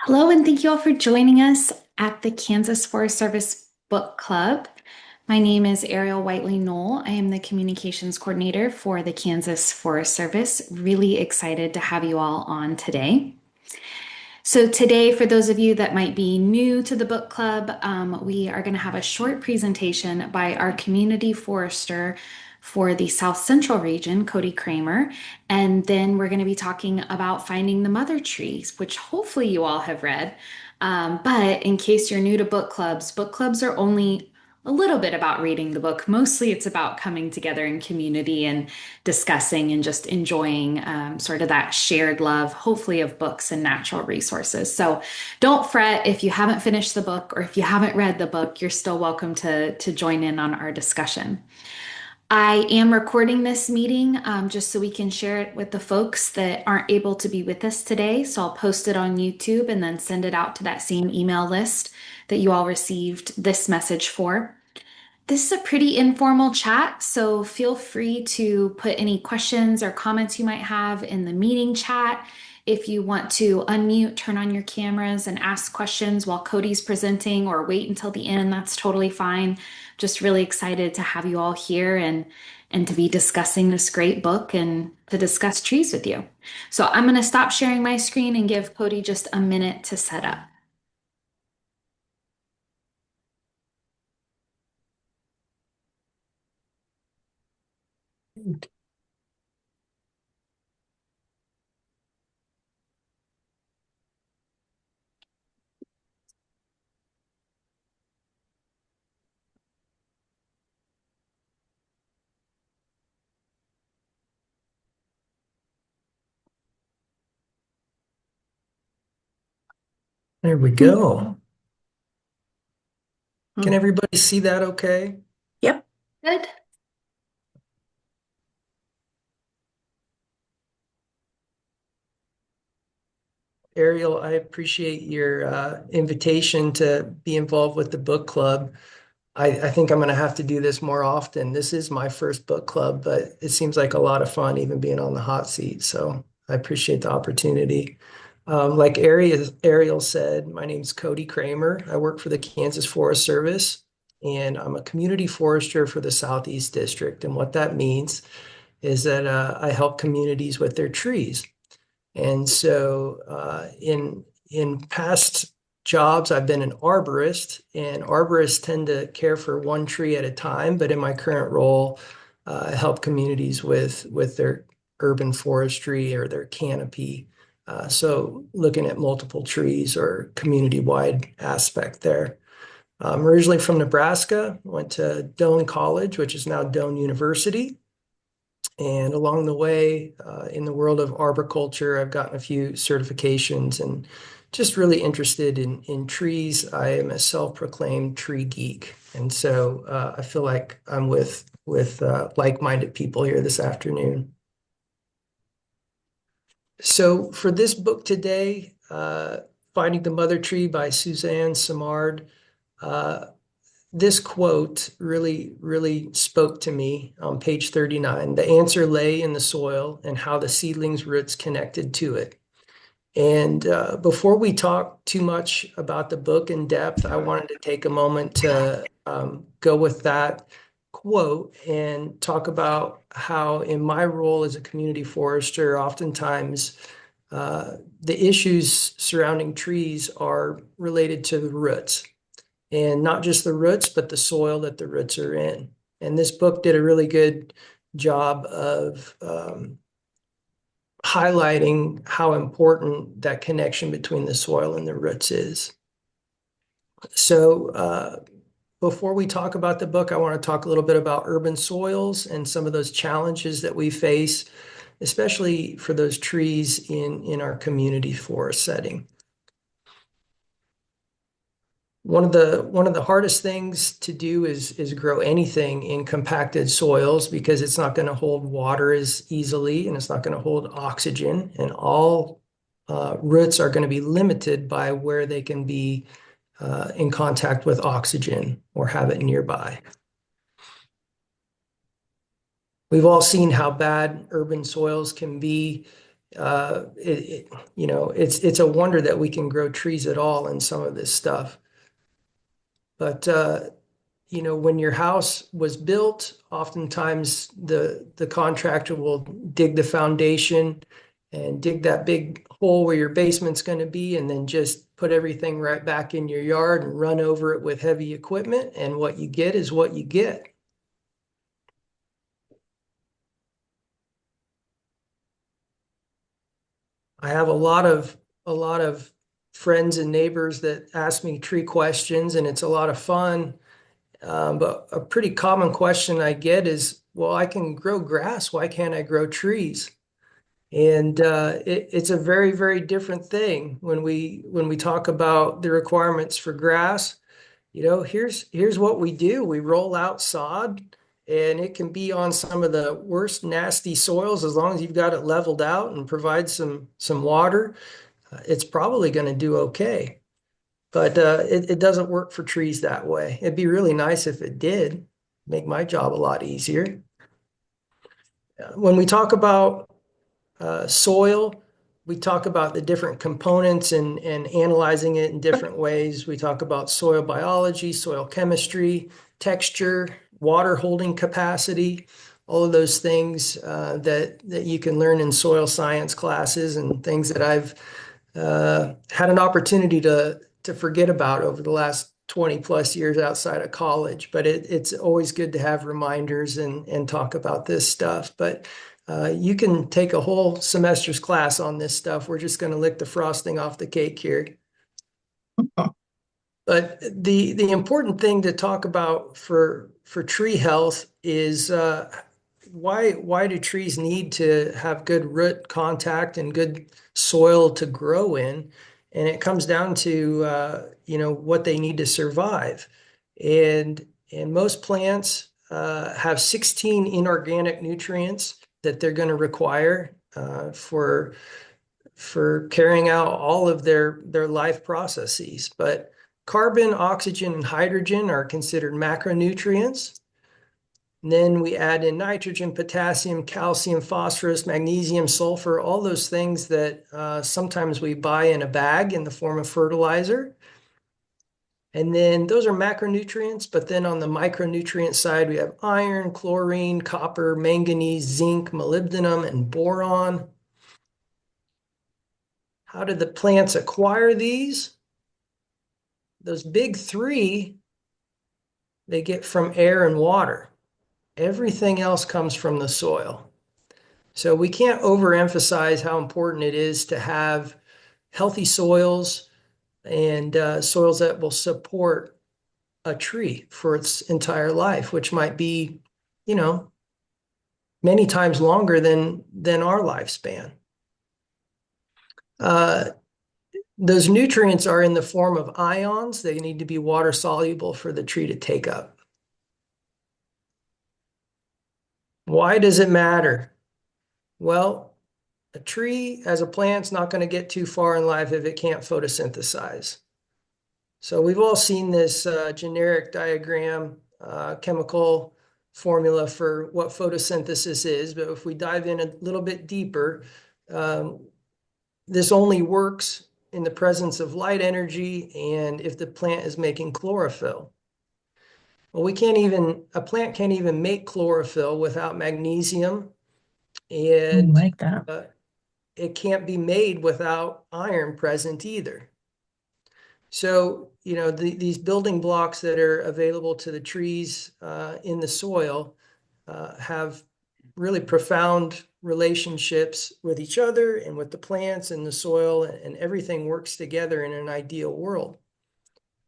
Hello, and thank you all for joining us at the Kansas Forest Service Book Club. My name is Ariel Whiteley Knoll. I am the communications coordinator for the Kansas Forest Service. Really excited to have you all on today. So, today, for those of you that might be new to the book club, we are going to have a short presentation by our community forester for the South Central region, Kody Kraemer. And then we're going to be talking about finding the mother trees, which hopefully you all have read. But in case you're new to book clubs are only a little bit about reading the book. Mostly it's about coming together in community and discussing and just enjoying sort of that shared love, hopefully, of books and natural resources. So don't fret if you haven't finished the book or if you haven't read the book, you're still welcome to join in on our discussion. I am recording this meeting just so we can share it with the folks that aren't able to be with us today. So I'll post it on YouTube and then send it out to that same email list that you all received this message for. This is a pretty informal chat, so feel free to put any questions or comments you might have in the meeting chat. If you want to unmute, turn on your cameras and ask questions while Kody's presenting or wait until the end, that's totally fine. Just really excited to have you all here and to be discussing this great book and to discuss trees with you. So I'm going to stop sharing my screen and give Kody just a minute to set up. There we go. Can Hmm. everybody see that okay? Yep. Good. Ariel, I appreciate your invitation to be involved with the book club. I think I'm going to have to do this more often. This is my first book club, but it seems like a lot of fun even being on the hot seat. So I appreciate the opportunity. Like Ariel said, my name's Kody Kraemer. I work for the Kansas Forest Service, and I'm a community forester for the Southeast District. And what that means is that I help communities with their trees. And so in past jobs, I've been an arborist, and arborists tend to care for one tree at a time. But in my current role, I help communities with their urban forestry or their canopy. So looking at multiple trees or community-wide aspect there. I'm originally from Nebraska, went to Doane College, which is now Doane University. And along the way, in the world of arboriculture, I've gotten a few certifications and just really interested in trees. I am a self-proclaimed tree geek. And so I feel like I'm with like-minded people here this afternoon. So for this book today, Finding the Mother Tree by Suzanne Simard, uh, this quote really spoke to me on page 39. The answer lay in the soil and how the seedling's roots connected to it. And before we talk too much about the book in depth, I wanted to take a moment to go with that quote and talk about how, in my role as a community forester, oftentimes the issues surrounding trees are related to the roots, and not just the roots, but the soil that the roots are in. And this book did a really good job of highlighting how important that connection between the soil and the roots is. So, before we talk about the book, I want to talk a little bit about urban soils and some of those challenges that we face, especially for those trees in our community forest setting. One of the hardest things to do is grow anything in compacted soils because it's not going to hold water as easily and it's not going to hold oxygen, and all roots are going to be limited by where they can be in contact with oxygen or have it nearby. We've all seen how bad urban soils can be It's a wonder that we can grow trees at all in some of this stuff. But when your house was built, oftentimes the contractor will dig the foundation and dig that big hole where your basement's going to be, and then just put everything right back in your yard and run over it with heavy equipment. And what you get is what you get. I have a lot of friends and neighbors that ask me tree questions, and it's a lot of fun. But a pretty common question I get is, well, I can grow grass. Why can't I grow trees? And it's a very, very different thing when we talk about the requirements for grass. Here's what we do. We roll out sod, and it can be on some of the worst nasty soils. As long as you've got it leveled out and provide some water, it's probably going to do okay. But it doesn't work for trees that way. It'd be really nice if it did. Make my job a lot easier. When we talk about soil, we talk about the different components and analyzing it in different ways. We talk about soil biology, soil chemistry, texture, water holding capacity, all of those things that you can learn in soil science classes, and things that I've had an opportunity to forget about over the last 20 plus years outside of college. But it's always good to have reminders and talk about this stuff. But you can take a whole semester's class on this stuff. We're just going to lick the frosting off the cake here. But the important thing to talk about for tree health is why do trees need to have good root contact and good soil to grow in? And it comes down to what they need to survive. And most plants have 16 inorganic nutrients that they're going to require for carrying out all of their life processes. But carbon, oxygen, and hydrogen are considered macronutrients. And then we add in nitrogen, potassium, calcium, phosphorus, magnesium, sulfur, all those things that sometimes we buy in a bag in the form of fertilizer. And then those are macronutrients, but then on the micronutrient side, we have iron, chlorine, copper, manganese, zinc, molybdenum, and boron. How did the plants acquire these? Those big three, they get from air and water. Everything else comes from the soil. So we can't overemphasize how important it is to have healthy soils and soils that will support a tree for its entire life, which might be, many times longer than our lifespan. Those nutrients are in the form of ions. They need to be water soluble for the tree to take up. Why does it matter? Well, a tree as a plant's not going to get too far in life if it can't photosynthesize. So we've all seen this generic diagram, chemical formula for what photosynthesis is. But if we dive in a little bit deeper, this only works in the presence of light energy and if the plant is making chlorophyll. Well, a plant can't even make chlorophyll without magnesium, and Like that. it can't be made without iron present either. So, these building blocks that are available to the trees in the soil have really profound relationships with each other and with the plants and the soil, and everything works together in an ideal world.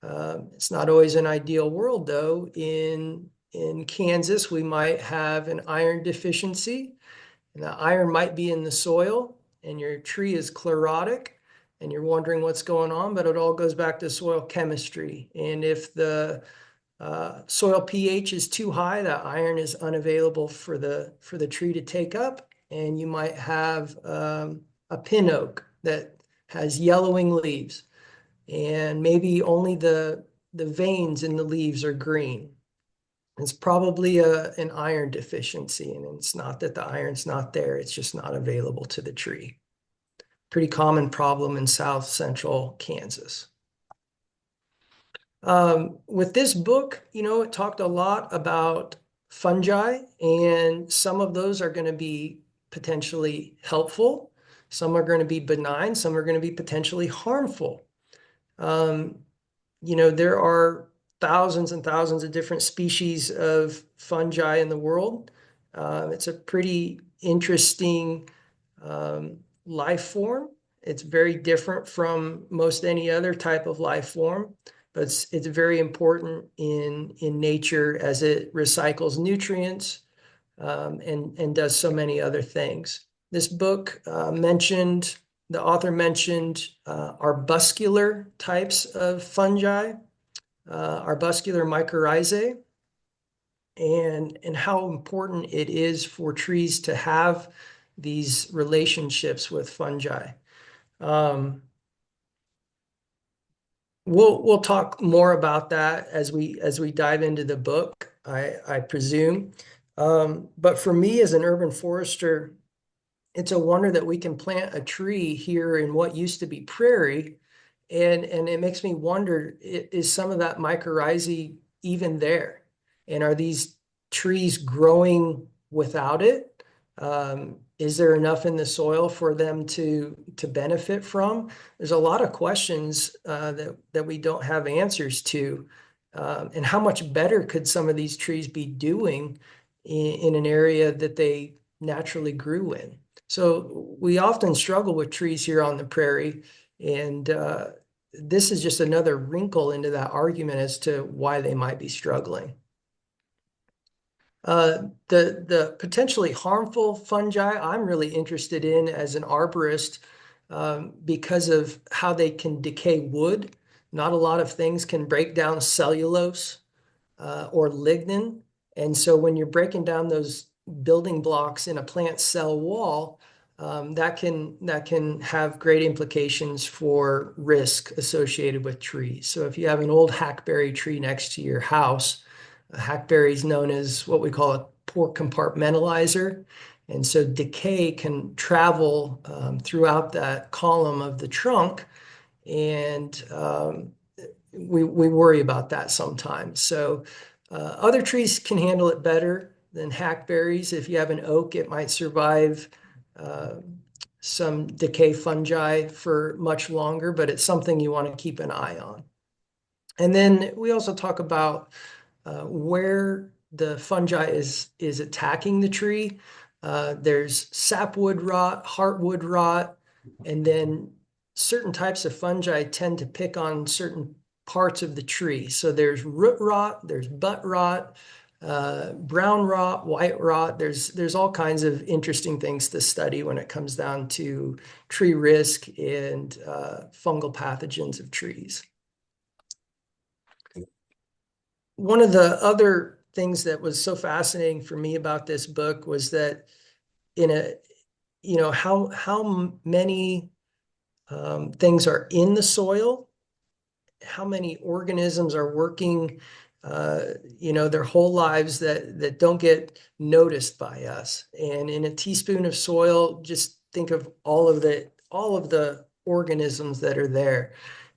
It's not always an ideal world, though. In Kansas, we might have an iron deficiency, and the iron might be in the soil, and your tree is chlorotic, and you're wondering what's going on, but it all goes back to soil chemistry. And if the soil pH is too high, that iron is unavailable for the tree to take up, and you might have a pin oak that has yellowing leaves, and maybe only the veins in the leaves are green. It's probably an iron deficiency, and it's not that the iron's not there, it's just not available to the tree. pretty common problem in South Central Kansas. With this book, it talked a lot about fungi, and some of those are going to be potentially helpful. Some are going to be benign. Some are going to be potentially harmful. Um, there are thousands and thousands of different species of fungi in the world. It's a pretty interesting life form. It's very different from most any other type of life form, but it's very important in nature as it recycles nutrients and does so many other things. This book the author mentioned arbuscular types of fungi, arbuscular mycorrhizae, and how important it is for trees to have these relationships with fungi. We'll talk more about that as we dive into the book, I presume. But for me as an urban forester, it's a wonder that we can plant a tree here in what used to be prairie, and it makes me wonder, is some of that mycorrhizae even there? And are these trees growing without it? Is there enough in the soil for them to benefit from? There's a lot of questions that we don't have answers to. And how much better could some of these trees be doing in an area that they naturally grew in? So we often struggle with trees here on the prairie, and this is just another wrinkle into that argument as to why they might be struggling. The potentially harmful fungi I'm really interested in as an arborist because of how they can decay wood. Not a lot of things can break down cellulose or lignin. And so when you're breaking down those building blocks in a plant cell wall, that can have great implications for risk associated with trees. So if you have an old hackberry tree next to your house, a hackberry is known as what we call a poor compartmentalizer. And so decay can travel throughout that column of the trunk, and we worry about that sometimes. So other trees can handle it better than hackberries. If you have an oak, it might survive some decay fungi for much longer, but it's something you want to keep an eye on. And then we also talk about where the fungi is attacking the tree. There's sapwood rot, heartwood rot, and then certain types of fungi tend to pick on certain parts of the tree. So there's root rot, there's butt rot, brown rot, white rot. There's all kinds of interesting things to study when it comes down to tree risk and fungal pathogens of trees. One of the other things that was so fascinating for me about this book was that how many things are in the soil, how many organisms are working their whole lives that don't get noticed by us. And in a teaspoon of soil, just think of all of the organisms that are there.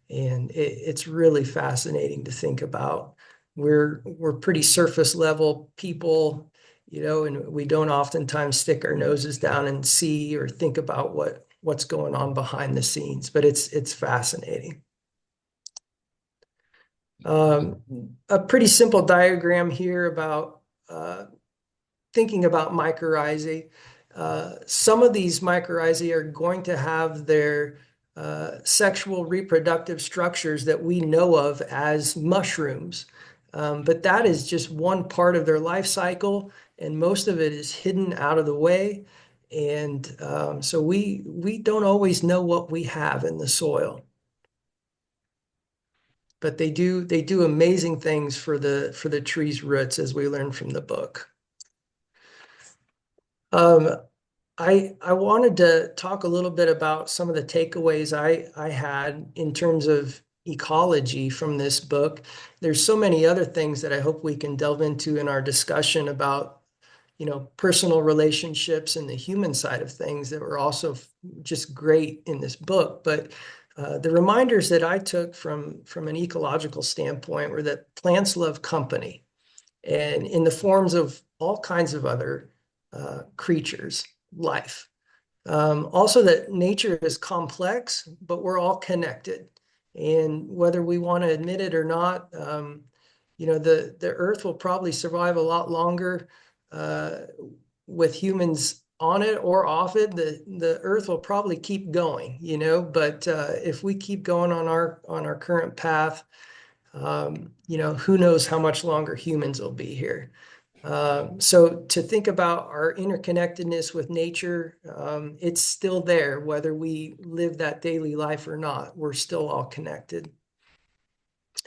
And it's really fascinating to think about. We're pretty surface level people, and we don't oftentimes stick our noses down and see or think about what's going on behind the scenes, but it's fascinating. A pretty simple diagram here about thinking about mycorrhizae. Some of these mycorrhizae are going to have their sexual reproductive structures that we know of as mushrooms. But that is just one part of their life cycle, and most of it is hidden out of the way. And so we don't always know what we have in the soil. But they do amazing things for the tree's roots, as we learn from the book. I wanted to talk a little bit about some of the takeaways I had in terms of ecology from this book. There's so many other things that I hope we can delve into in our discussion about personal relationships and the human side of things that were also just great in this book. But the reminders that I took from an ecological standpoint were that plants love company, and in the forms of all kinds of other creatures, life. Also, that nature is complex, but we're all connected. And whether we want to admit it or not, the earth will probably survive a lot longer uh, with humans on it or off it. The earth will probably keep going, but if we keep going on our current path, who knows how much longer humans will be here. So to think about our interconnectedness with nature, it's still there, whether we live that daily life or not. We're still all connected.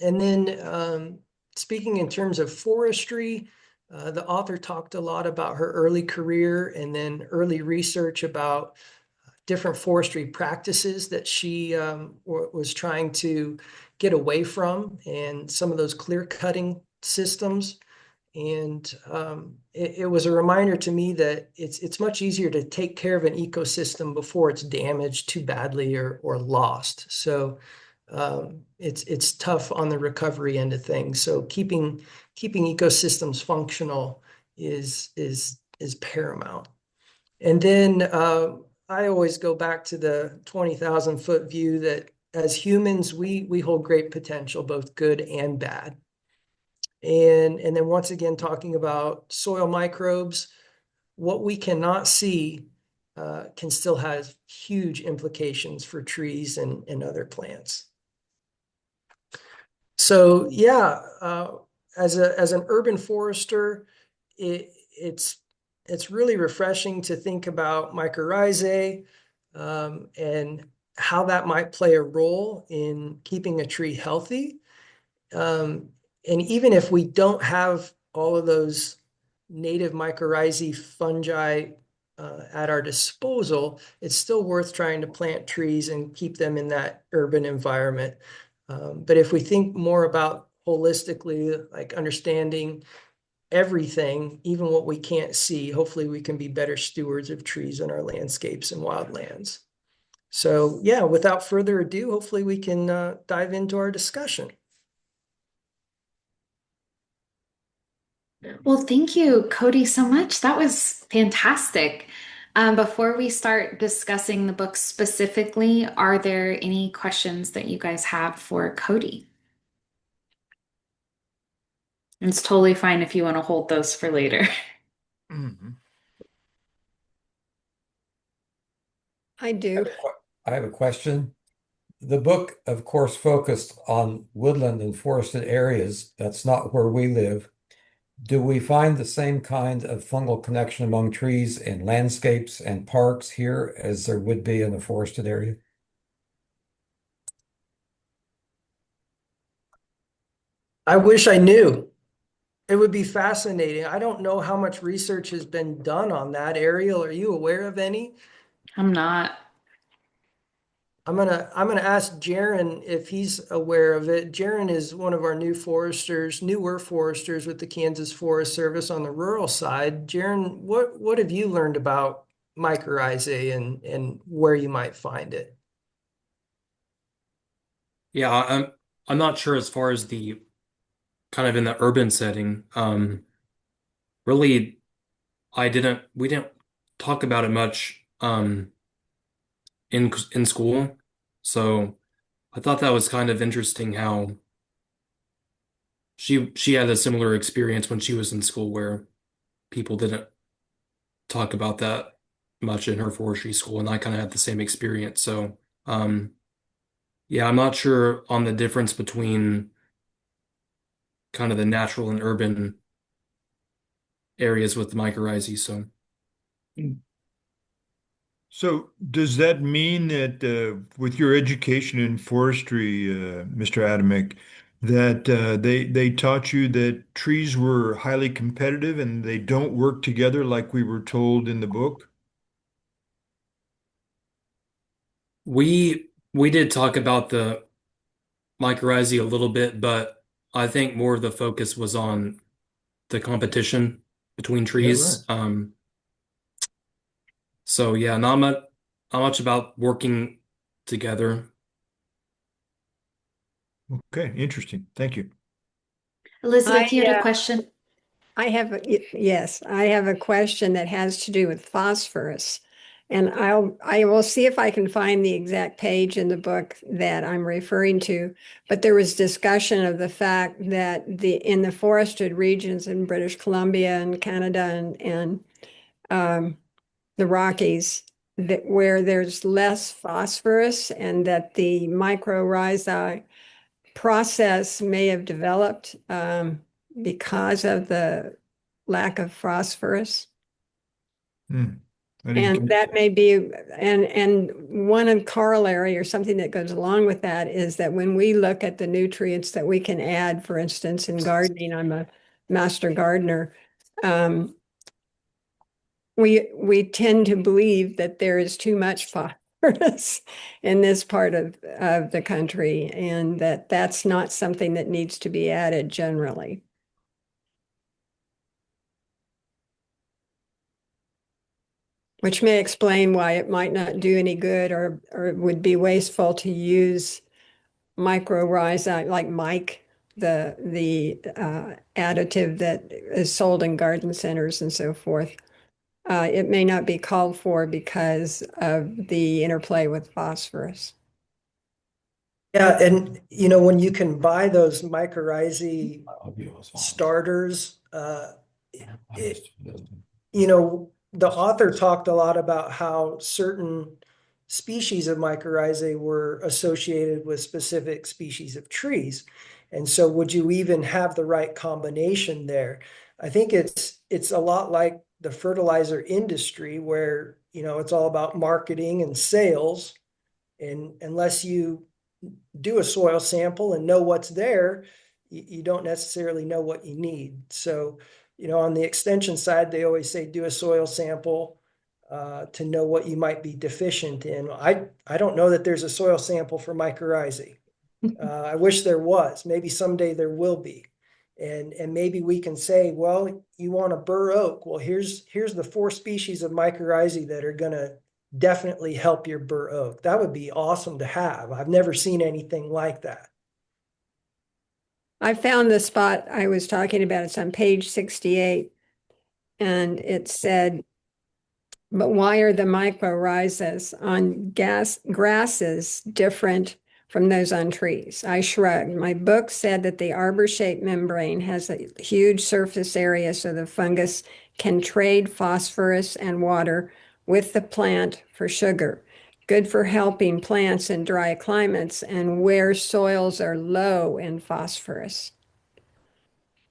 And then speaking in terms of forestry, the author talked a lot about her early career and then early research about different forestry practices that she was trying to get away from, and some of those clear cutting systems. And it was a reminder to me that it's much easier to take care of an ecosystem before it's damaged too badly or lost. So it's tough on the recovery end of things. So keeping ecosystems functional is paramount. And then I always go back to the 20,000-foot view that as humans, we hold great potential, both good and bad. And then once again, talking about soil microbes, what we cannot see can still have huge implications for trees and other plants. So yeah, as an urban forester, it's really refreshing to think about mycorrhizae and how that might play a role in keeping a tree healthy. Um, and even if we don't have all of those native mycorrhizae fungi at our disposal, it's still worth trying to plant trees and keep them in that urban environment. But if we think more about holistically, like understanding everything, even what we can't see, hopefully we can be better stewards of trees in our landscapes and wildlands. So yeah, without further ado, hopefully we can dive into our discussion. Well, thank you, Cody, so much. That was fantastic. Before we start discussing the book specifically, are there any questions that you guys have for Cody? It's totally fine if you want to hold those for later. Mhm. I do. I have a question. The book, of course, focused on woodland and forested areas. That's not where we live. Do we find the same kind of fungal connection among trees in landscapes and parks here as there would be in a forested area? I wish I knew. It would be fascinating. I don't know how much research has been done on that. Ariel, are you aware of any? I'm not. I'm gonna ask Jaron if he's aware of it. Jaron is one of our newer foresters with the Kansas Forest Service on the rural side. Jaron, what have you learned about mycorrhizae and where you might find it? Yeah, I'm not sure as far as the kind of in the urban setting. Really, we didn't talk about it much in school. So I thought that was kind of interesting how she had a similar experience when she was in school where people didn't talk about that much in her forestry school, and I kind of had the same experience. So yeah, I'm not sure on the difference between kind of the natural and urban areas with the mycorrhizae. So So does that mean that with your education in forestry, Mr. Adamick, that they taught you that trees were highly competitive and they don't work together like we were told in the book? we did talk about the mycorrhizae a little bit, but I think more of the focus was on the competition. between Yeah, trees. So yeah, not much about working together. right. Okay, interesting. Thank you. Elizabeth, you had a I question? yes, I have a question that has to do with phosphorus. And I will see if I can find the exact page in the book that I'm referring to. But there was discussion of the fact that in the forested regions in British Columbia and Canada and the Rockies, that where there's less phosphorus and that the mycorrhizae process may have developed because of the lack of phosphorus. Hmm. I didn't And catch that that. may be, and one of corollary or something that goes along with that is that when we look at the nutrients that we can add, for instance, in gardening, I'm a master gardener. Um, we tend to believe that there is too much phosphorus in this part of the country, and that's not something that needs to be added generally. Which may explain why it might not do any good or it would be wasteful to use mycorrhiza like Mike, the additive that is sold in garden centers and so forth. It may not be called for because of the interplay with phosphorus. Yeah, and when you can buy those mycorrhizae starters, it, the author talked a lot about how certain species of mycorrhizae were associated with specific species of trees. And so would you even have the right combination there? I think it's a lot like the fertilizer industry where, it's all about marketing and sales. And unless you do a soil sample and know what's there, you don't necessarily know what you need. So, on the extension side, they always say do a soil sample to know what you might be deficient in. I don't know that there's a soil sample for mycorrhizae. I wish there was. Maybe someday there will be. And maybe we can say, well, you want a bur oak. Well, here's the 4 species of mycorrhizae that are going to definitely help your bur oak. That would be awesome to have. I've never seen anything like that. I found the spot I was talking about. It's on page 68, and it said, but why are the mycorrhizas on grasses different from those on trees? I shrugged. My book said that the arbor-shaped membrane has a huge surface area so the fungus can trade phosphorus and water with the plant for sugar. Good for helping plants in dry climates and where soils are low in phosphorus.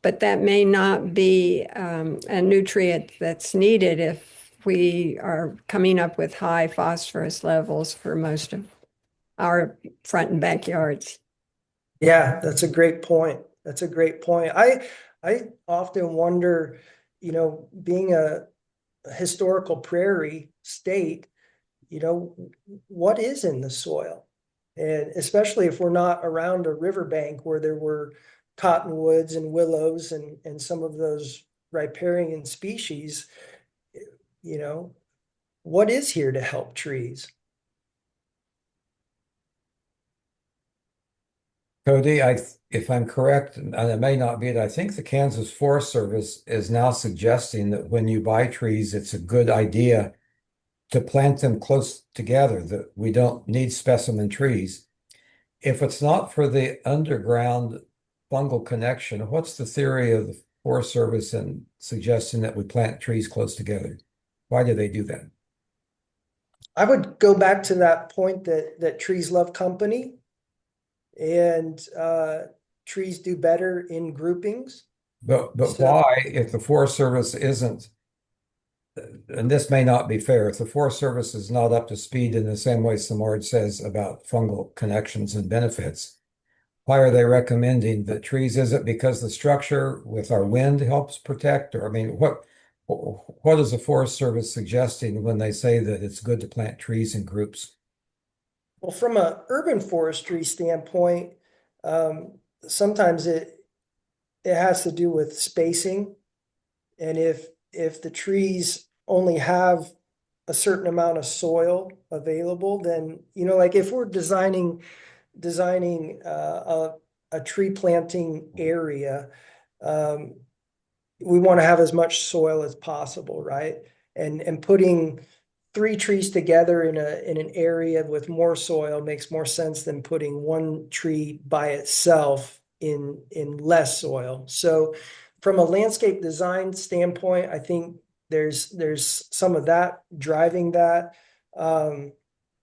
But that may not be a nutrient that's needed if we are coming up with high phosphorus levels for most of our front and backyards. Yeah, that's a great point. That's a great point. I often wonder, being a historical prairie state, what is in the soil? And especially if we're not around a riverbank where there were cottonwoods and willows and some of those riparian species, you know, what is here to help trees? Cody, if I'm correct, and it may not be, I think the Kansas Forest Service is now suggesting that when you buy trees, it's a good idea to plant them close together, that we don't need specimen trees. If it's not for the underground fungal connection, what's the theory of the Forest Service in suggesting that we plant trees close together? Why do they do that? I would go back to that point that trees love company and trees do better in groupings. But So, why, if the Forest Service isn't, and this may not be fair, if the Forest Service is not up to speed in the same way Simard says about fungal connections and benefits, why are they recommending that trees? Is it because the structure with our wind helps protect? Or I mean, what is the Forest Service suggesting when they say that it's good to plant trees in groups? well, from a urban forestry standpoint, sometimes it has to do with spacing. And if if the trees only have a certain amount of soil available, then, like if we're designing a tree planting area, we want to have as much soil as possible, right? And putting 3 trees together in an area with more soil makes more sense than putting one tree by itself in less soil. So from a landscape design standpoint, I think there's some of that driving that.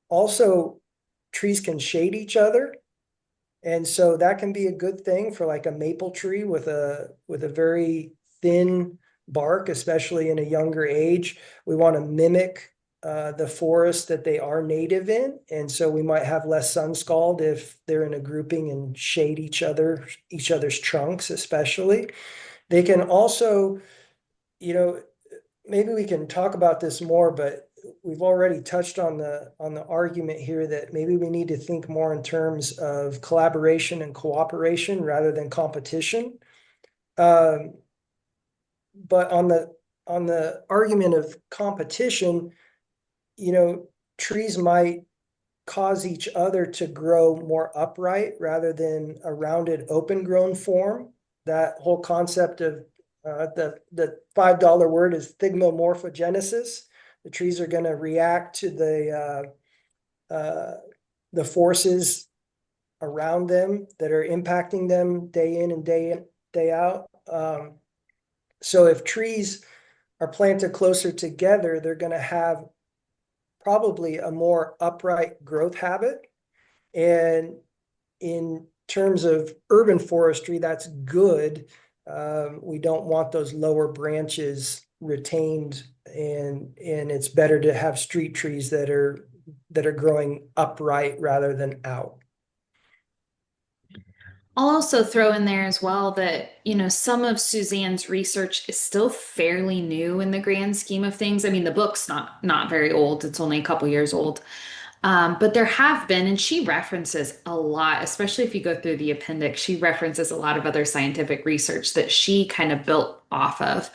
Also, trees can shade each other. And so that can be a good thing for like a maple tree with a very thin bark, especially in a younger age. We want to mimic the forest that they are native in. And so we might have less sun scald if they're in a grouping and shade each other's trunks, especially. They can also, you know, maybe we can talk about this more, but we've already touched on the argument here that maybe we need to think more in terms of collaboration and cooperation rather than competition. But on the argument of competition, trees might cause each other to grow more upright rather than a rounded open grown form. That whole concept of the $5 word is thigmomorphogenesis. The trees are going to react to the forces around them that are impacting them day in and day out. So if trees are planted closer together, they're going to have probably a more upright growth habit. And in terms of urban forestry, that's good. We don't want those lower branches retained, and it's better to have street trees that are growing upright rather than out. I'll also throw in there as well that, some of Suzanne's research is still fairly new in the grand scheme of things. I mean, the book's not very old. It's only a couple years old. But there have been, and she references a lot, especially if you go through the appendix, she references a lot of other scientific research that she kind of built off of.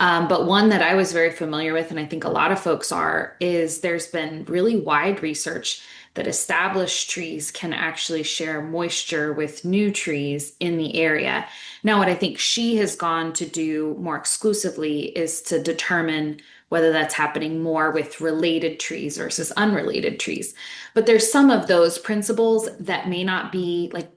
But one that I was very familiar with, and I think a lot of folks are, is there's been really wide research that established trees can actually share moisture with new trees in the area. Now, what I think she has gone to do more exclusively is to determine whether that's happening more with related trees versus unrelated trees. But there's some of those principles that may not be like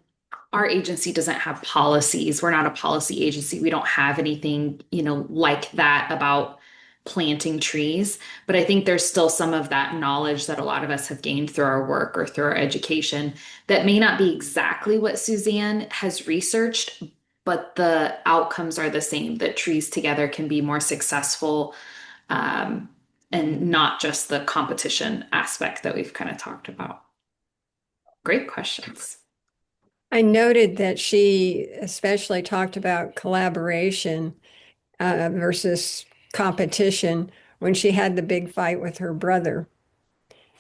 our agency doesn't have policies. We're not a policy agency. We don't have anything, like that about planting trees. But I think there's still some of that knowledge that a lot of us have gained through our work or through our education that may not be exactly what Suzanne has researched, but the outcomes are the same, that trees together can be more successful, and not just the competition aspect that we've kind of talked about. Great questions. I noted that she especially talked about collaboration versus competition when she had the big fight with her brother.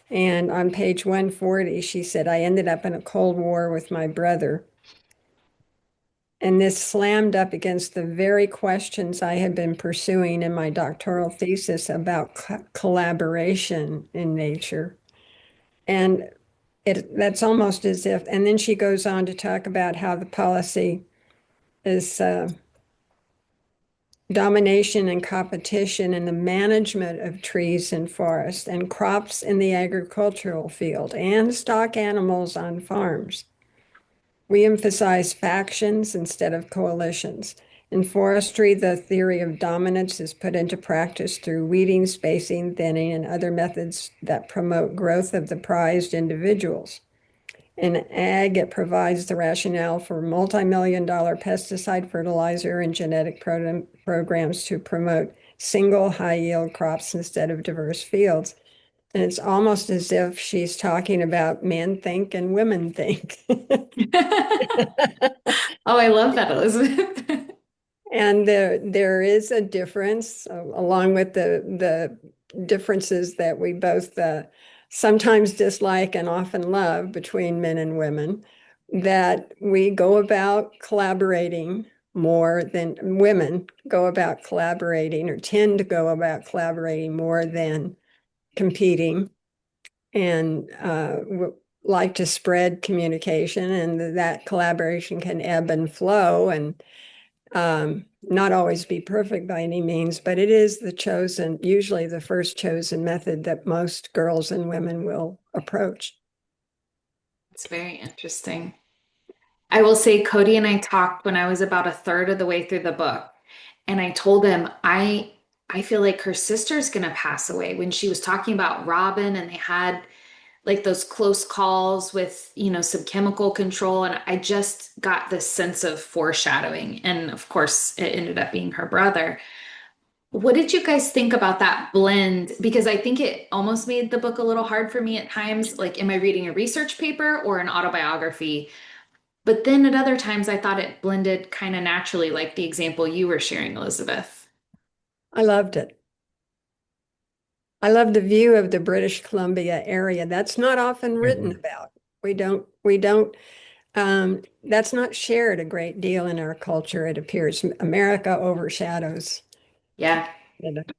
And on page 140, she said, I ended up in a Cold War with my brother. And this slammed up against the very questions I had been pursuing in my doctoral thesis about collaboration in nature. And that's almost as if, and then she goes on to talk about how the policy is domination and competition in the management of trees and forests and crops in the agricultural field and stock animals on farms. We emphasize factions instead of coalitions. In forestry, the theory of dominance is put into practice through weeding, spacing, thinning, and other methods that promote growth of the prized individuals. In ag, it provides the rationale for multi-million-dollar pesticide, fertilizer, and genetic programs to promote single high-yield crops instead of diverse fields. And it's almost as if she's talking about men think and women think. Oh, I love that, Elizabeth. And there is a difference, along with the differences that we both sometimes dislike and often love between men and women, that we go about collaborating more than women go about collaborating or tend to go about collaborating more than competing, and like to spread communication, and that collaboration can ebb and flow and not always be perfect by any means, but it is usually the first chosen method that most girls and women will approach. It's very interesting. I will say Cody and I talked when I was about a third of the way through the book, and I told him I feel like her sister's gonna pass away when she was talking about Robin and they had like those close calls with, some chemical control. And I just got this sense of foreshadowing. And of course, it ended up being her brother. What did you guys think about that blend? Because I think it almost made the book a little hard for me at times. Like, am I reading a research paper or an autobiography? But then at other times, I thought it blended kind of naturally, like the example you were sharing, Elizabeth. I loved it. I love the view of the British Columbia area. That's not often written about. We don't, that's not shared a great deal in our culture, it appears. America overshadows Yeah. it.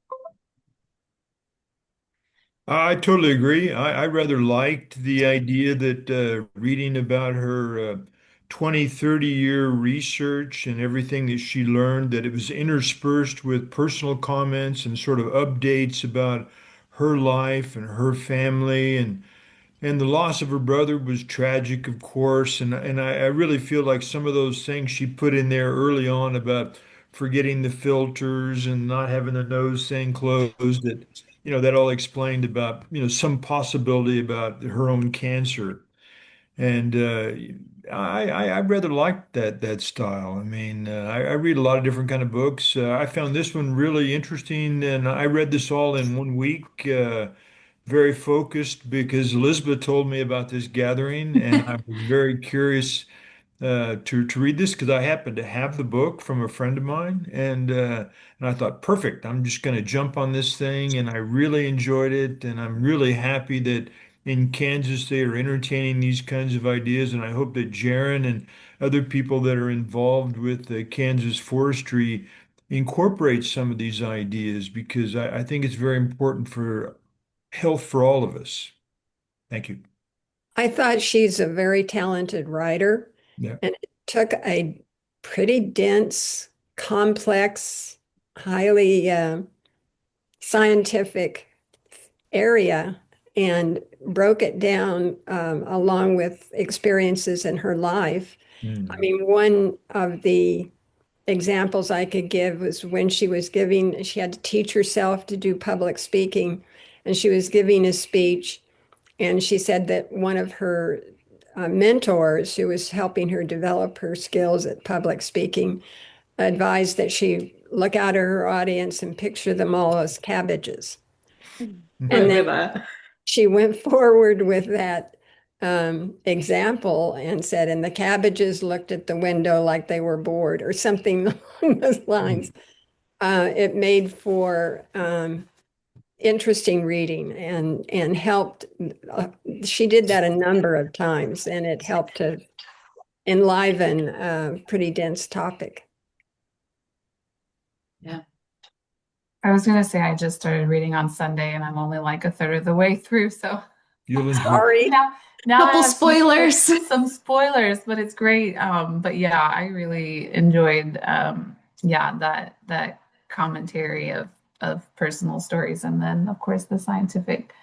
I totally agree. I rather liked the idea that reading about her 20, 30-year research and everything that she learned, that it was interspersed with personal comments and sort of updates about her life and her family. And the loss of her brother was tragic, of course. And I really feel like some of those things she put in there early on about forgetting the filters and not having the nose thing closed, that all explained about, some possibility about her own cancer. And I rather like that style. I mean, I read a lot of different kind of books. I found this one really interesting, and I read this all in 1 week. Very focused because Elizabeth told me about this gathering, and I was very curious to read this because I happened to have the book from a friend of mine, and I thought, perfect. I'm just going to jump on this thing, and I really enjoyed it, and I'm really happy that in Kansas they are entertaining these kinds of ideas, and I hope that Jaron and other people that are involved with Kansas forestry incorporate some of these ideas because I think it's very important for health for all of us. Thank you. I thought she's a very talented writer, Yeah. and it took a pretty dense, complex, highly scientific area and broke it down along with experiences in her life. I Mm. mean, one of the examples I could give was when she had to teach herself to do public speaking, and she was giving a speech. And she said that one of her mentors, who was helping her develop her skills at public speaking, advised that she look out at her audience and picture them all as cabbages. And Remember then that. she went forward with that example and said, and the cabbages looked at the window like they were bored, or something along those lines. It made for interesting reading and helped. She did that a number of times, and it helped to enliven a pretty dense topic. Yeah. I was gonna say I just started reading on Sunday and I'm only like a third of the way through, so You'll enjoy. Sorry. now I Couple have spoilers. some spoilers, but it's great. But yeah, I really enjoyed yeah, that commentary of personal stories and then of course the scientific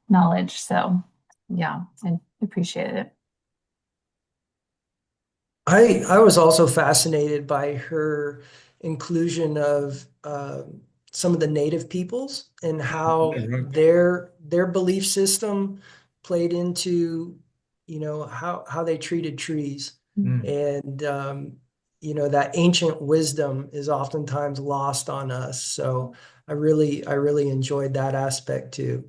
knowledge. So yeah, I appreciated it. I was also fascinated by her inclusion of some of the native peoples and how Yeah, right. their belief system played into, how they treated trees. Mm. And that ancient wisdom is oftentimes lost on us. So I really enjoyed that aspect too.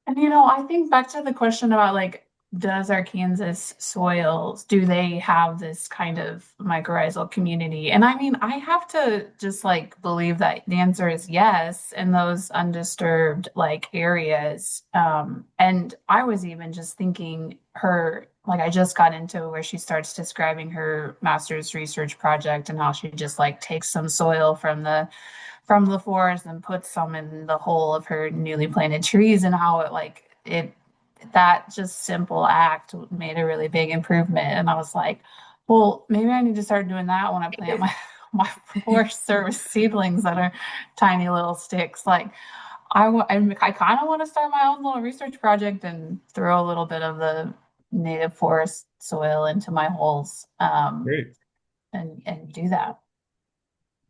And I think back to the question about like, does our Kansas soils, do they have this kind of mycorrhizal community? And I mean, I have to just like believe that the answer is yes in those undisturbed like areas. And I was even just thinking her like I just got into where she starts describing her master's research project and how she just like takes some soil from the forest and puts some in the hole of her newly planted trees, and how it that just simple act made a really big improvement. And I was like, well, maybe I need to start doing that when I plant my Forest Service seedlings that are tiny little sticks. Like I kind of want to start my own little research project and throw a little bit of the native forest soil into my holes, Great. and do that.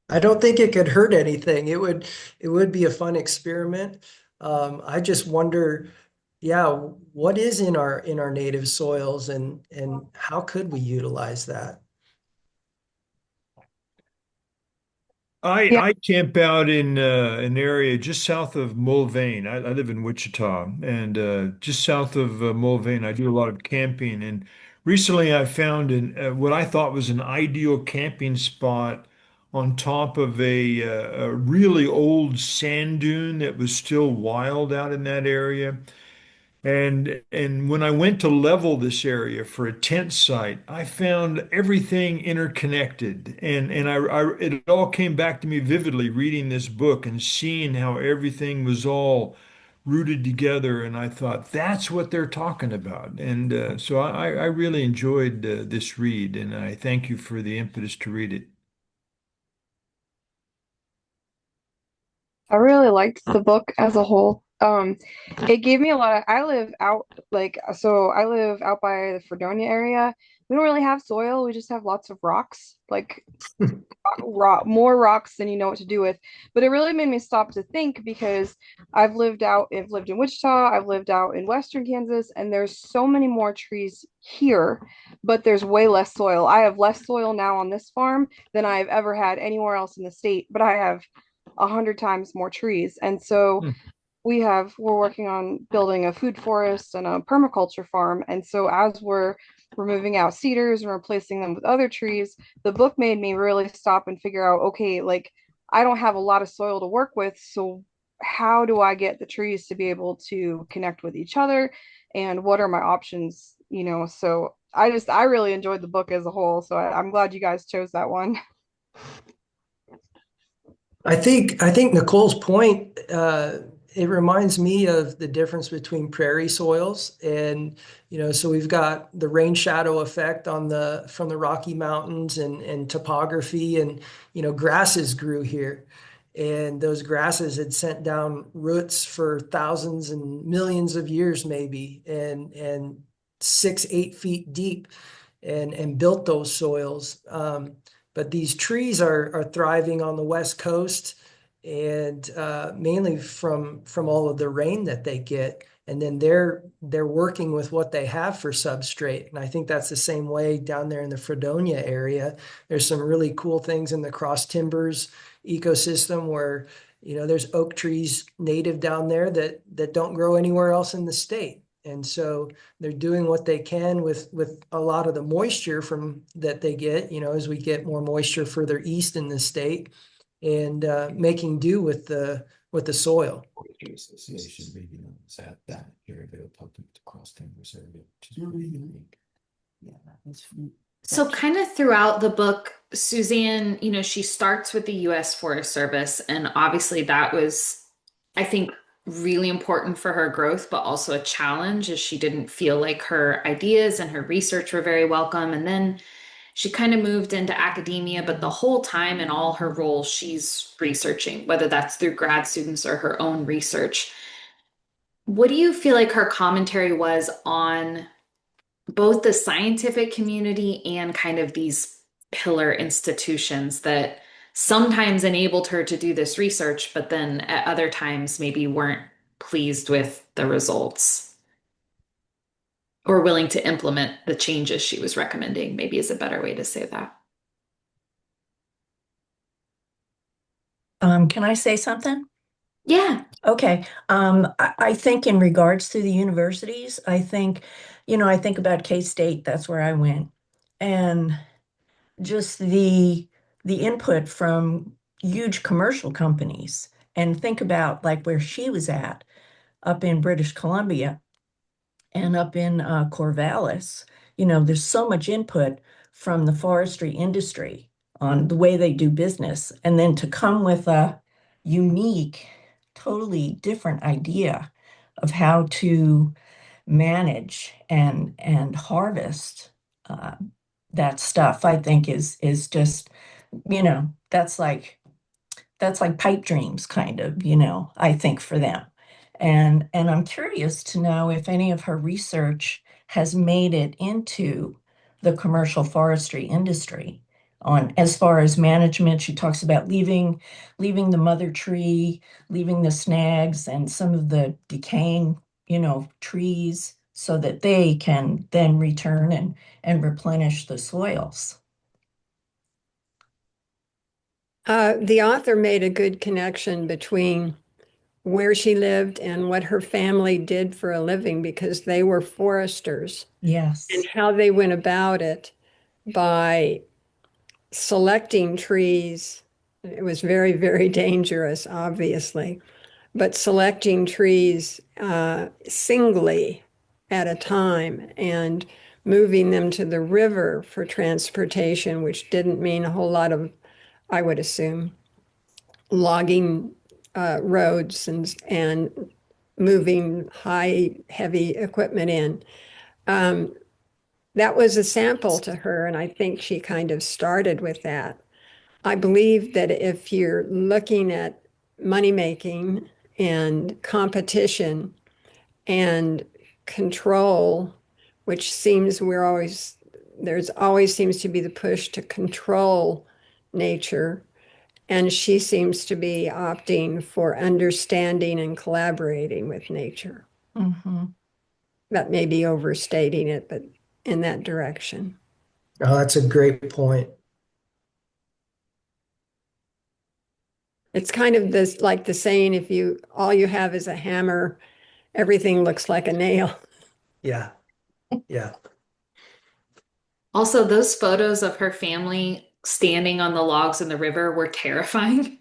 I don't think it could hurt anything. It would be a fun experiment. I just wonder, yeah, what is in our native soils and how could we utilize that? Yeah. I camp out in an area just south of Mulvane. I live in Wichita, and just south of Mulvane, I do a lot of camping. And recently, I found what I thought was an ideal camping spot on top of a really old sand dune that was still wild out in that area. And when I went to level this area for a tent site, I found everything interconnected. And it all came back to me vividly reading this book and seeing how everything was all rooted together. And I thought, that's what they're talking about. And so I really enjoyed this read, and I thank you for the impetus to read it. I really liked the book as a whole. It gave me a lot of, I live out so I live out by the Fredonia area. We don't really have soil. We just have lots of rocks, like more rocks than you know what to do with. But it really made me stop to think because I've lived in Wichita, I've lived out in Western Kansas, and there's so many more trees here, but there's way less soil. I have less soil now on this farm than I've ever had anywhere else in the state, but I have 100 times more trees. And so Hmm. we're working on building a food forest and a permaculture farm. And so as we're removing out cedars and replacing them with other trees, the book made me really stop and figure out, okay, like I don't have a lot of soil to work with, so how do I get the trees to be able to connect with each other, and what are my options, so I really enjoyed the book as a whole, so I'm glad you guys chose that one. I think Nicole's point, it reminds me of the difference between prairie soils and, so we've got the rain shadow effect on from the Rocky Mountains and topography and, grasses grew here. And those grasses had sent down roots for thousands and millions of years, maybe, and 6, 8 feet deep and built those soils. But these trees are thriving on the West Coast and mainly from all of the rain that they get. And then they're working with what they have for substrate. And I think that's the same way down there in the Fredonia area. There's some really cool things in the cross timbers ecosystem where, there's oak trees native down there that don't grow anywhere else in the state. And so they're doing what they can with a lot of the moisture from that they get, as we get more moisture further east in the state, and making do with the soil. Association maybe knows that area of the cross timbers area, which is really unique. Yeah, that's So kind of throughout the book, Suzanne, she starts with the US Forest Service, and obviously that was, I think, really important for her growth, but also a challenge as she didn't feel like her ideas and her research were very welcome. And then she kind of moved into academia, but the whole time in all her roles, she's researching, whether that's through grad students or her own research. What do you feel like her commentary was on both the scientific community and kind of these pillar institutions that sometimes enabled her to do this research, but then at other times maybe weren't pleased with the results or willing to implement the changes she was recommending, maybe is a better way to say that. Can I say something? Yeah. Okay. I think in regards to the universities, I think, I think about K-State, that's where I went. And just the input from huge commercial companies. And think about like where she was at up in British Columbia and up in Corvallis. there's so much input from the forestry industry on the way they do business. And then to come with a unique, totally different idea of how to manage and harvest that stuff, I think is just, that's like pipe dreams kind of, I think for them. And I'm curious to know if any of her research has made it into the commercial forestry industry on as far as management. She talks about leaving the mother tree, leaving the snags and some of the decaying, trees so that they can then return and replenish the soils. The author made a good connection between where she lived and what her family did for a living because they were foresters Yes. and how they went about it by selecting trees. It was very, very dangerous, obviously, but selecting trees singly at a time and moving them to the river for transportation, which didn't mean a whole lot of, I would assume, logging roads and moving high, heavy equipment in. That was a sample to her, and I think she kind of started with that. I believe that if you're looking at money making and competition and control, which seems there's always seems to be the push to control nature. And she seems to be opting for understanding and collaborating with nature. Mm-hmm. That may be overstating it, but in that direction. Oh, that's a great point. It's kind of this like the saying, if you all you have is a hammer, everything looks like a nail. Yeah. Yeah. Also, those photos of her family standing on the logs in the river were terrifying.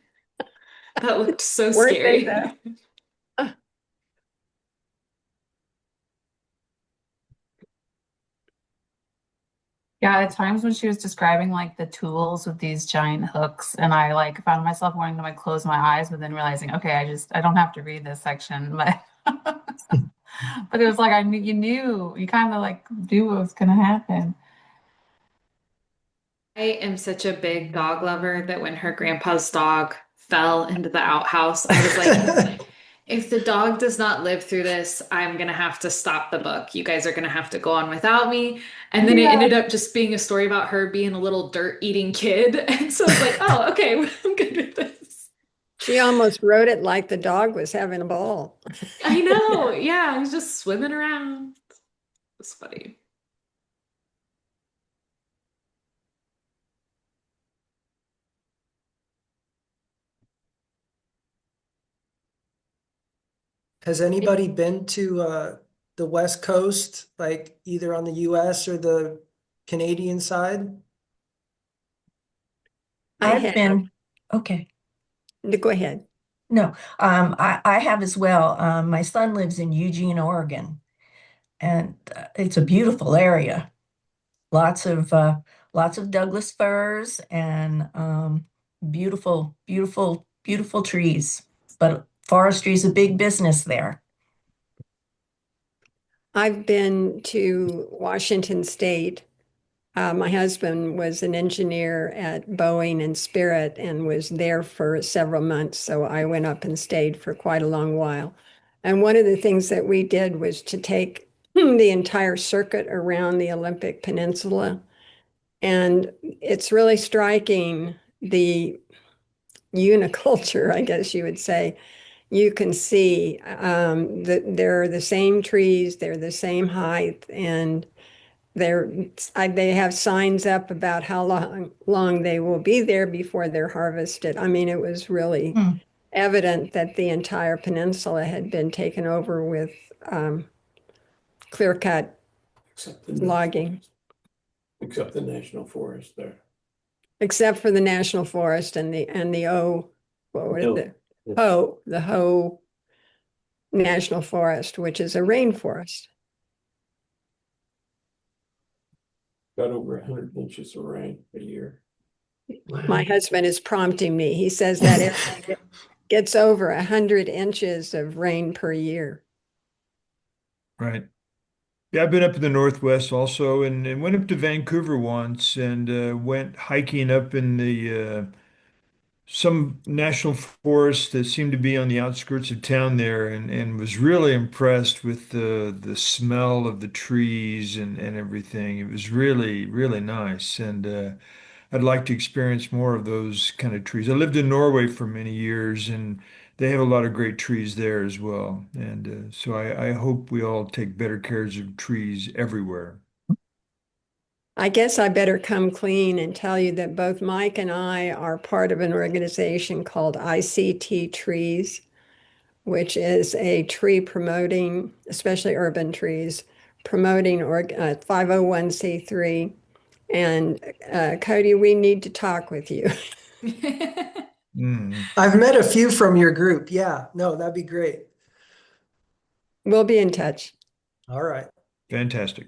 That looked so Weren't they, scary. though? Yeah, at times when she was describing like the tools with these giant hooks, and I like found myself wanting to like close my eyes, but then realizing, okay, I don't have to read this section, but but it was like you kind of like knew what was gonna happen. I am such a big dog lover that when her grandpa's dog fell into the outhouse, I was like, if the dog does not live through this, I'm gonna have to stop the book. You guys are gonna have to go on without me. And then it Yeah. ended up just being a story about her being a little dirt-eating kid. And so I was like, oh, okay, I'm good with this. She almost wrote it like the dog was having a ball. I know. Yeah, I was just swimming around. It's funny. Has anybody been to the West Coast, like either on the US or the Canadian side? I I've have. been, okay. Go ahead. No, I have as well. My son lives in Eugene, Oregon, and it's a beautiful area. Lots of Douglas firs and beautiful, beautiful, beautiful trees. But forestry is a big business there. I've been to Washington State. My husband was an engineer at Boeing and Spirit and was there for several months. So I went up and stayed for quite a long while. And one of the things that we did was to take the entire circuit around the Olympic Peninsula. And it's really striking the uniculture, I guess you would say. You can see that they're the same trees, they're the same height, and they have signs up about how long they will be there before they're harvested. I mean, it was really Hmm. evident that the entire peninsula had been taken over with clear-cut logging, Except the national forest there. except for the national forest and the what was it? The Hoh National Forest, which is a rainforest. got over 100 inches of rain a year. My husband is prompting me. He says that area gets over 100 inches of rain per year. Right. Yeah, I've been up in the Northwest also, and went up to Vancouver once, and went hiking up in the some national forest that seemed to be on the outskirts of town there, and was really impressed with the smell of the trees and everything. It was really, really nice, and I'd like to experience more of those kind of trees. I lived in Norway for many years, and they have a lot of great trees there as well. And so I hope we all take better care of trees everywhere. I guess I better come clean and tell you that both Mike and I are part of an organization called ICT Trees, which is a tree promoting, especially urban trees, promoting 501c3. And Cody, we need to talk with you. Mm, I've met a few from your group. Yeah, no, that'd be great. We'll be in touch. All right. fantastic.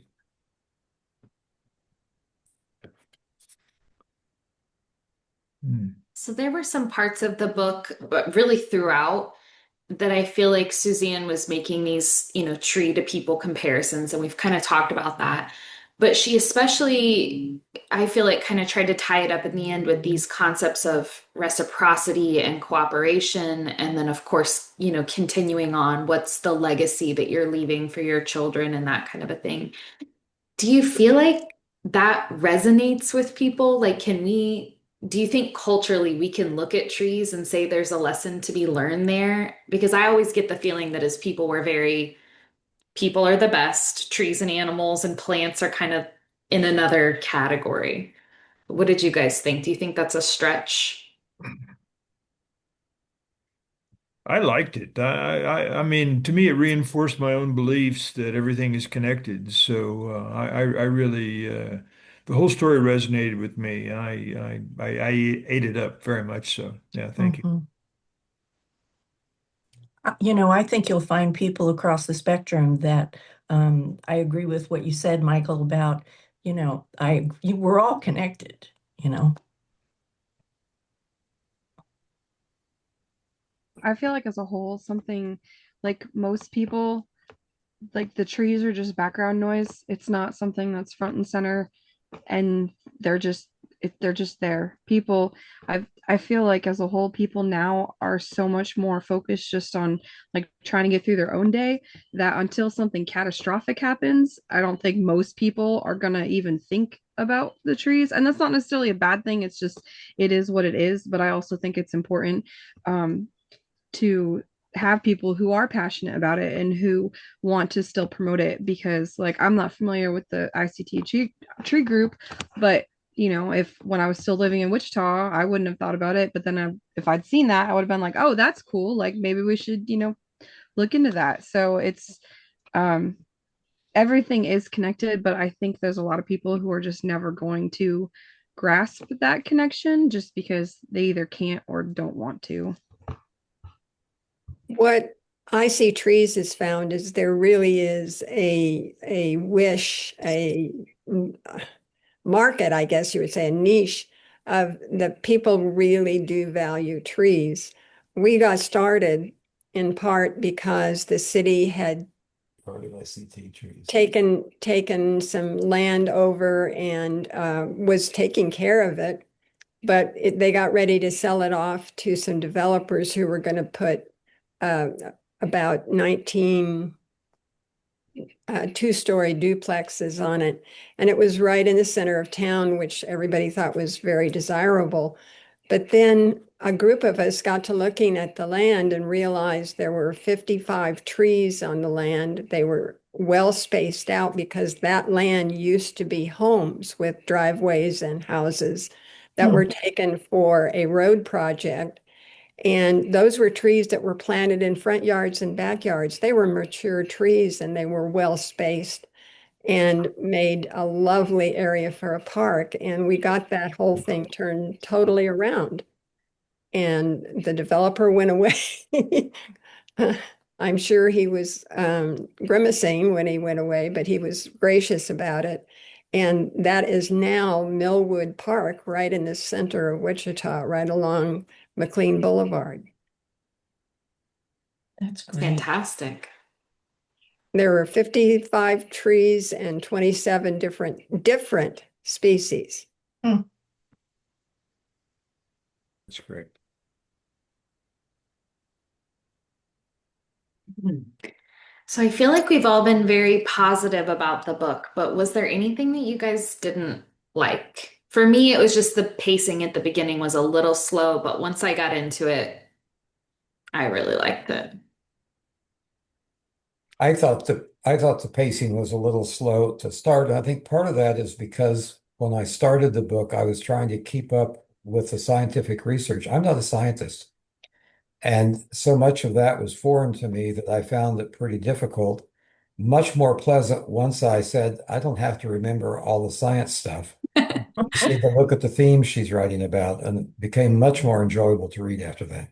Mm. So there were some parts of the book, but really throughout, that I feel like Suzanne was making these, tree to people comparisons, and we've kind of talked about that. But she especially, I feel like, kind of tried to tie it up in the end with these concepts of reciprocity and cooperation. And then, of course, continuing on, what's the legacy that you're leaving for your children and that kind of a thing. Do you feel like that resonates with people? Like, do you think culturally we can look at trees and say there's a lesson to be learned there? Because I always get the feeling that as people, people are the best, trees and animals and plants are kind of in another category. What did you guys think? Do you think that's a stretch? I liked it. I mean, to me, it reinforced my own beliefs that everything is connected. So I really, the whole story resonated with me. I ate it up very much so. Yeah, thank you. Mhm. I think you'll find people across the spectrum that I agree with what you said, Michael, about, we're all connected, you know. I feel like as a whole, something like most people, like the trees are just background noise. It's not something that's front and center, and they're just they're just there. I feel like as a whole, people now are so much more focused just on like trying to get through their own day, that until something catastrophic happens, I don't think most people are gonna even think about the trees. And that's not necessarily a bad thing. It's just it is what it is. But I also think it's important um to have people who are passionate about it and who want to still promote it, because like I'm not familiar with the tree group, but if when I was still living in Wichita, I wouldn't have thought about it. But then if I'd seen that, I would have been like, oh, that's cool. Like maybe we should, look into that. So it's um everything is connected, but I think there's a lot of people who are just never going to grasp that connection just because they either can't or don't want to. What I see trees has found is there really is a wish, a market, I guess you would say, a niche of the people really do value trees. We got started in part because the city had Part of ICT trees. taken some land over and was taking care of it, but they got ready to sell it off to some developers who were going to put about 19 two-story duplexes on it. And it was right in the center of town, which everybody thought was very desirable. But then a group of us got to looking at the land and realized there were 55 trees on the land. They were well spaced out because that land used to be homes with driveways and houses that were taken for a road project. And those were trees that were planted in front yards and backyards. They were mature trees and they were well spaced and made a lovely area for a park. And we got that whole thing turned totally around. And the developer went away. I'm sure he was grimacing when he went away, but he was gracious about it. And that is now Millwood Park, right in the center of Wichita, right along McLean Boulevard. That's great. Fantastic. There were 55 trees and 27 different species. That's great. So I feel like we've all been very positive about the book, but was there anything that you guys didn't like? For me, it was just the pacing at the beginning was a little slow, but once I got into it, I really liked it. I thought the pacing was a little slow to start. I think part of that is because when I started the book, I was trying to keep up with the scientific research. I'm not a scientist, and so much of that was foreign to me that I found it pretty difficult. Much more pleasant once I said, I don't have to remember all the science stuff. Just need to look at the themes she's writing about, and it became much more enjoyable to read after that.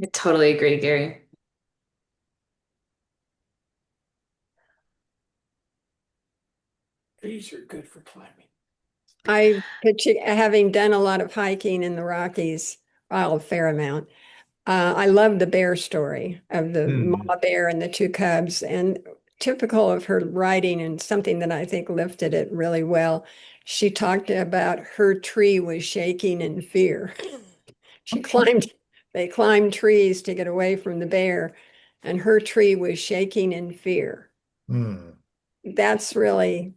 I totally agree, Gary. Trees are good for climbing. Having done a lot of hiking in the Rockies, well, a fair amount. I love the bear story of the mama bear and the two cubs, and typical of her writing and something that I think lifted it really well. She talked about her tree was shaking in fear. They climbed trees to get away from the bear, and her tree was shaking in fear. That's really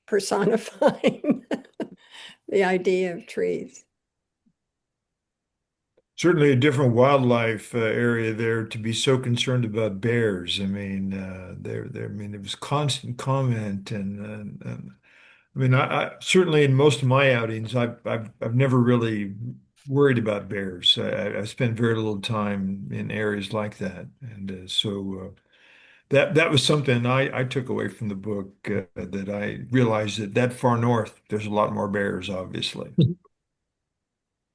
personifying the idea of trees. Certainly a different wildlife area there to be so concerned about bears. I mean, I mean, it was constant comment, and I mean, I certainly in most of my outings, I've never really worried about bears. I spent very little time in areas like that, and so that was something I took away from the book that I realized that far north, there's a lot more bears, obviously.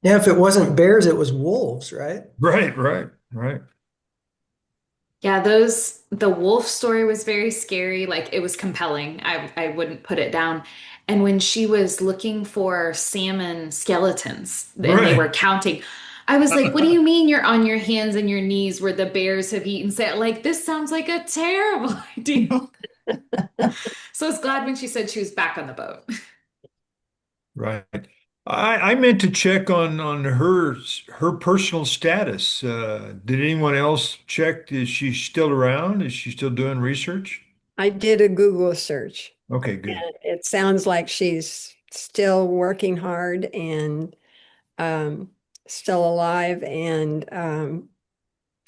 Yeah, if it wasn't bears, it was wolves, right? Right, right, right. Yeah, the wolf story was very scary. Like it was compelling. I wouldn't put it down. And when she was looking for salmon skeletons and they were Right. counting, I was like, what do you mean you're on your hands and your knees where the bears have eaten sand? Like this sounds like a terrible idea. So I was glad when she said she was back on the boat. Right. I meant to check on her personal status. Did anyone else check? Is she still around? Is she still doing research? I did a Google search, Okay, good. and it sounds like she's still working hard and um, still alive. And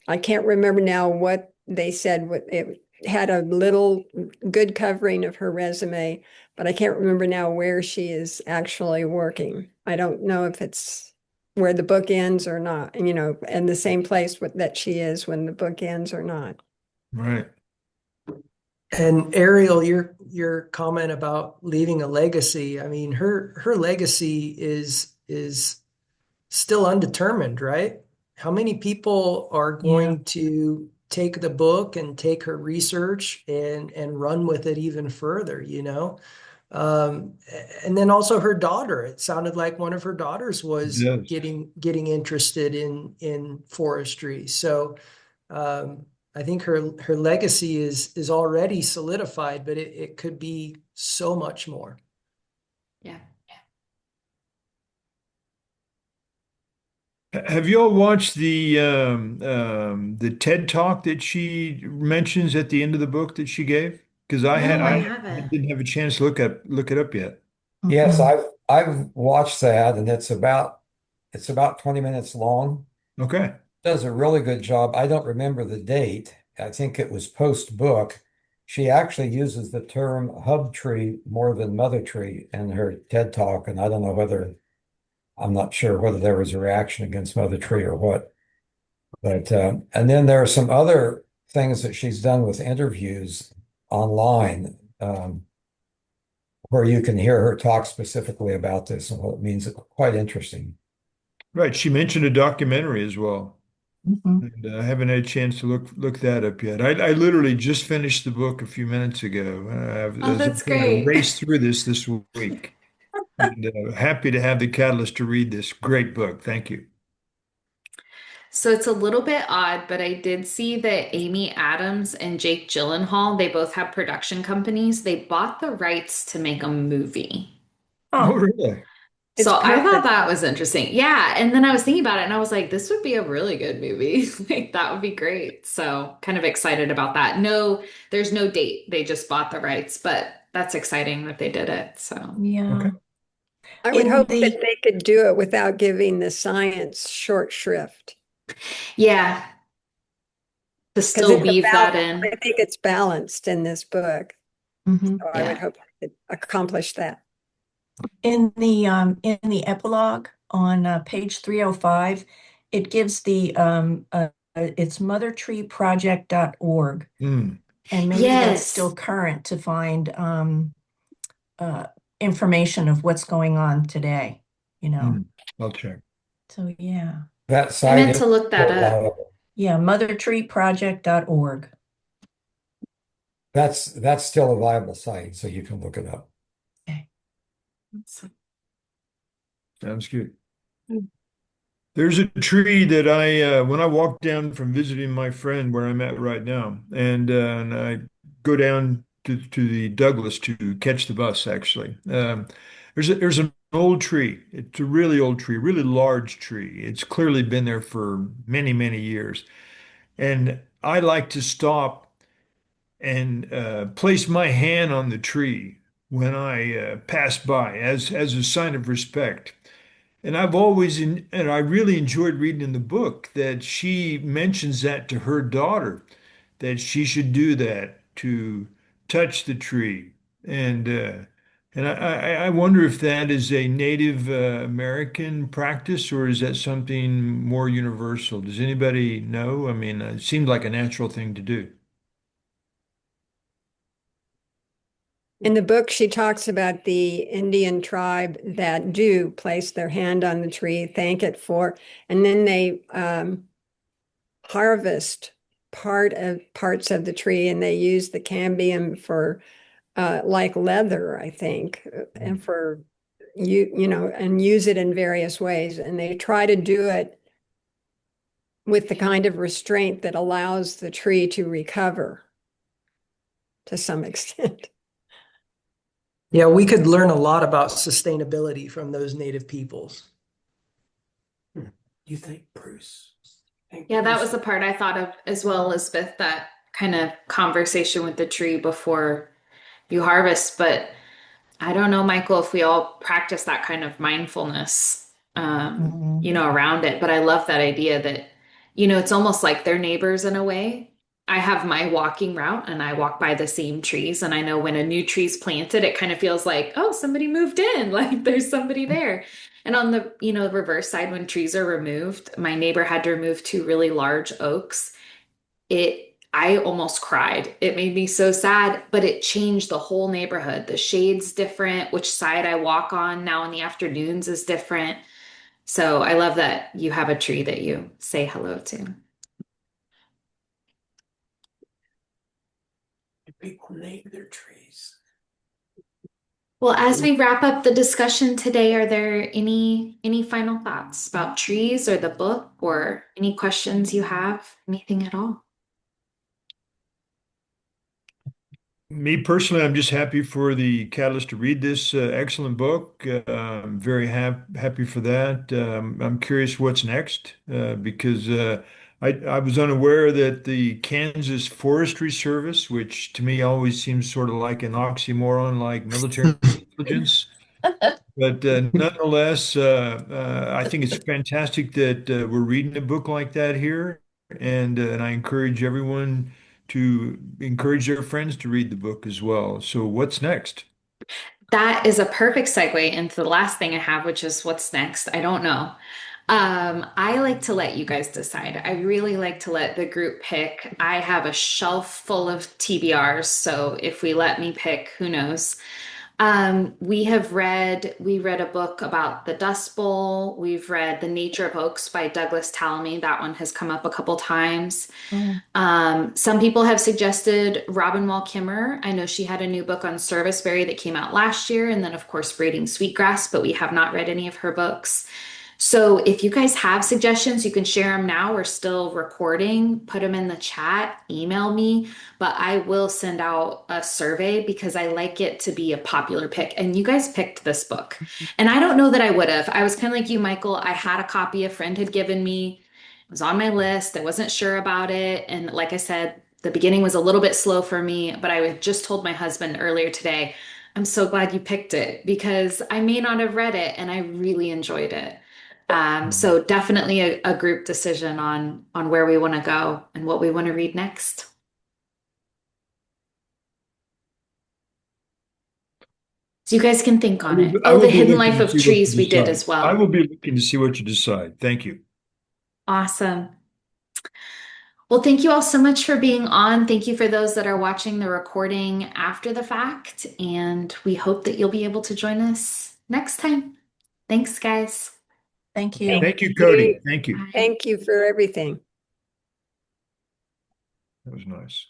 I can't remember now what they said. What it had a little good covering of her resume, but I can't remember now where she is actually working. I don't know if it's where the book ends or not, and in the same place that she is when the book ends or not. Right. And Ariel, your comment about leaving a legacy, I mean, her legacy is still undetermined, right? How many people are going to take the book and take her research and run with it even further, you know? Um, and then also her daughter, it sounded like one of her daughters was Yes. getting interested in forestry. So I think her legacy is already solidified, but it could be so much more. Yeah. Have you all watched the TED Talk that she mentions at the end of the book that she gave? Because No, I I haven't. didn't have a chance to look it up yet. Yes, I've watched that, and it's about 20 minutes long. Okay. Does a really good job. I don't remember the date. I think it was post book. She actually uses the term hub tree more than mother tree in her TED talk, and I'm not sure whether there was a reaction against mother tree or what. But and then there are some other things that she's done with interviews online, where you can hear her talk specifically about this and what it means. It's quite interesting. Right. She mentioned a documentary as well. Mhm. And I haven't had a chance to look that up yet. I literally just finished the book a few minutes ago. Oh, As I'm that's trying to great. race through this week, and happy to have the catalyst to read this great book. Thank you. So it's a little bit odd, but I did see that Amy Adams and Jake Gyllenhaal, they both have production companies. They bought the rights to make a movie. Oh, Oh, really? It's So I thought perfect. that was interesting. Yeah. And then I was thinking about it and I was like, this would be a really good movie. Like, that would be great. So kind of excited about that. No, there's no date. They just bought the rights, but that's exciting that they did it. So, Okay. yeah. I would In hope that the they could do it without giving the science short shrift. yeah, to Because still weave that in. I think it's balanced in this book. mhm. So I would Yeah. hope they could accomplish that. In the epilogue on page 305, it gives the it's mothertreeproject.org, Mm, and maybe that's still Yes. current to find uh, information of what's going on today, you know. mm. I'll check. So yeah. That I site meant is to look that still up. viable. Yeah, mothertreeproject.org. That's still a viable site, so you can look it up. Okay. Sounds good. Mm. There's a tree that when I walk down from visiting my friend where I'm at right now, and I go down to the Douglas to catch the bus, actually. There's an old tree. It's a really old tree, really large tree. It's clearly been there for many, many years. And I like to stop and place my hand on the tree when I pass by as a sign of respect. And and I really enjoyed reading in the book that she mentions that to her daughter, that she should do that to touch the tree. And I wonder if that is a Native American practice or is that something more universal? Does anybody know? I mean, it seemed like a natural thing to do. In the book, she talks about the Indian tribe that do place their hand on the tree, thank it for, and then they harvest parts of the tree, and they use the cambium for like leather, I think, and for you know, and use it in various ways. And they try to do it with the kind of restraint that allows the tree to recover to some extent. Yeah, we could learn a lot about sustainability from those native peoples. You think, Bruce? Yeah, that was the part I thought of as well, Elizabeth, that kind of conversation with the tree before you harvest. But I don't know, Michael, if we all practice that kind of mindfulness, Mhm. around it. But I love that idea that, it's almost like they're neighbors in a way. I have my walking route and I walk by the same trees. And I know when a new tree's planted, it kind of feels like, oh, somebody moved in, like there's somebody there. And on the, reverse side, when trees are removed, my neighbor had to remove two really large oaks. I almost cried. It made me so sad, but it changed the whole neighborhood. The shade's different, which side I walk on now in the afternoons is different. So I love that you have a tree that you say hello to. People name their trees. Well, as we wrap up the discussion today, are there any final thoughts about trees or the book or any questions you have? Anything at all? Me personally, I'm just happy for the catalyst to read this excellent book. I'm very happy for that. I'm curious what's next because I was unaware that the Kansas Forestry Service, which to me always seems sort of like an oxymoron, like military intelligence. But nonetheless, I think it's fantastic that we're reading a book like that here, and I encourage everyone to encourage their friends to read the book as well. So, what's next? That is a perfect segue into the last thing I have, which is what's next. I don't know. I like to let you guys decide. I really like to let the group pick. I have a shelf full of TBRs, so if we let me pick, who knows? We read a book about the Dust Bowl. We've read The Nature of Oaks by Douglas Tallamy. That one has come up a couple times. Oh, Some people have suggested Robin Wall Kimmer. I know she had a new book on serviceberry that came out last year, and then of course Braiding Sweetgrass, but we have not read any of her books. So if you guys have suggestions, you can share them now. We're still recording. Put them in the chat, email me, but I will send out a survey because I like it to be a popular pick. And you guys picked this book. And I don't know that I would have. I was kind of like you, Michael. I had a copy a friend had given me. It was on my list. I wasn't sure about it. And like I said, the beginning was a little bit slow for me, but I just told my husband earlier today, I'm so glad you picked it because I may not have read it and I really enjoyed it. So definitely a group decision on where we want to go and what we want to read next. So you guys can think on it. I Oh, will The be Hidden looking Life to of see what Trees you we did decide. as well. I will be looking to see what you decide. Thank you. Awesome. Well, thank you all so much for being on. Thank you for those that are watching the recording after the fact, and we hope that you'll be able to join us next time. Thanks, guys. thank you. Thank you, Cody. Thank you. Bye. Thank you for everything. That was nice.